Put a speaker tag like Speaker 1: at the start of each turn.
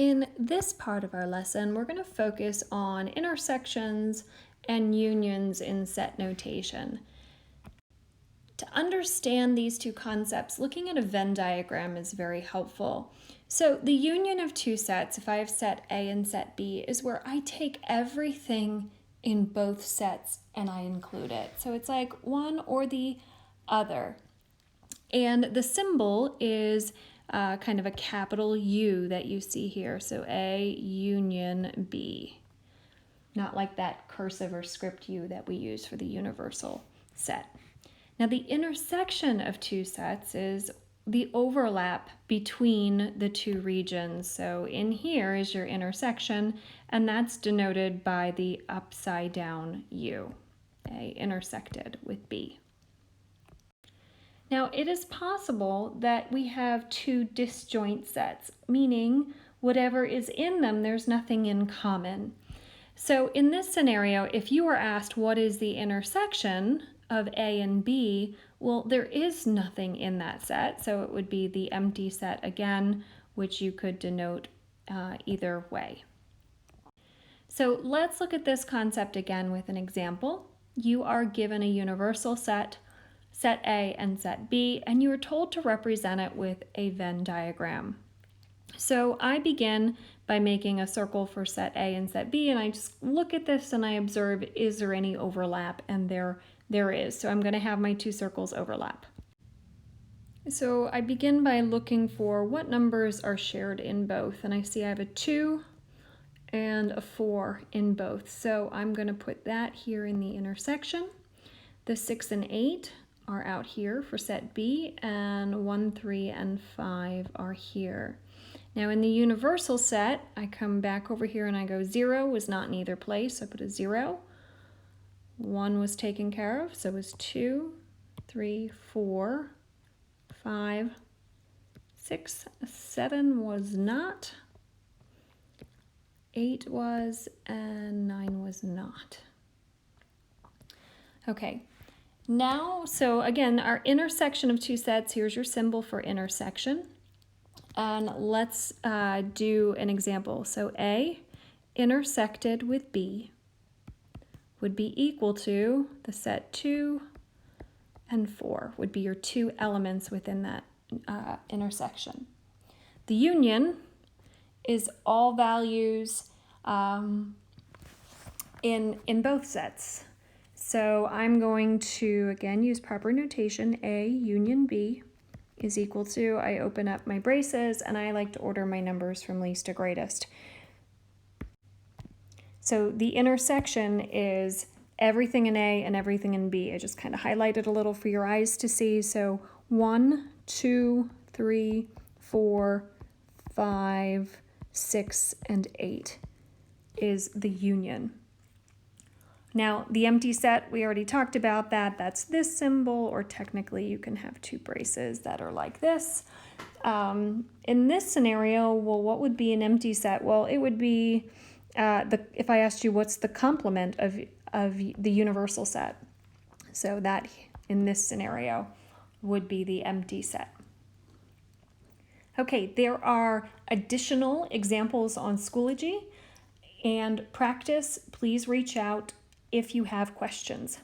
Speaker 1: In this part of our lesson, we're going to focus on intersections and unions in set notation. To understand these two concepts, looking at a Venn diagram is very helpful. So the union of two sets, if I have set A and set B, is where I take everything in both sets and I include it. So it's like one or the other. And the symbol is kind of a capital U that you see here. So A union B. Not like that cursive or script U that we use for the universal set. Now the intersection of two sets is the overlap between the two regions. So in here is your intersection, and that's denoted by the upside down U. A intersected with B. Now, it is possible that we have two disjoint sets, meaning whatever is in them, there's nothing in common. So in this scenario, if you were asked what is the intersection of A and B, well, there is nothing in that set, so it would be the empty set again, which you could denote either way. So let's look at this concept again with an example. You are given a universal set, set A and set B, and you are told to represent it with a Venn diagram. So I begin by making a circle for set A and set B, and I just look at this and I observe, is there any overlap? And there is. So I'm going to have my two circles overlap. So I begin by looking for what numbers are shared in both, and I see I have a 2 and a 4 in both. So I'm going to put that here in the intersection. The 6 and 8 are out here for set B, and 1, 3, and 5 are here. Now in the universal set, I come back over here and I go 0 was not in either place, so I put a 0. 1 was taken care of, so it was 2, 3, 4, 5, 6, 7 was not, 8 was, and 9 was not. Okay. Now, so again, our intersection of two sets, here's your symbol for intersection. And let's do an example. So A intersected with B would be equal to the set 2 and 4 would be your two elements within that intersection. The union is all values in both sets. So I'm going to, again, use proper notation. A union B is equal to, I open up my braces, and I like to order my numbers from least to greatest. So the intersection is everything in A and everything in B. I just kind of highlighted a little for your eyes to see. So 1, 2, 3, 4, 5, 6, and 8 is the union. Now, the empty set, we already talked about that. That's this symbol, or technically you can have two braces that are like this. In this scenario, well, what would be an empty set? Well, it would be, if I asked you what's the complement of the universal set. So that, in this scenario, would be the empty set. Okay, there are additional examples on Schoology, and practice. Please reach out if you have questions.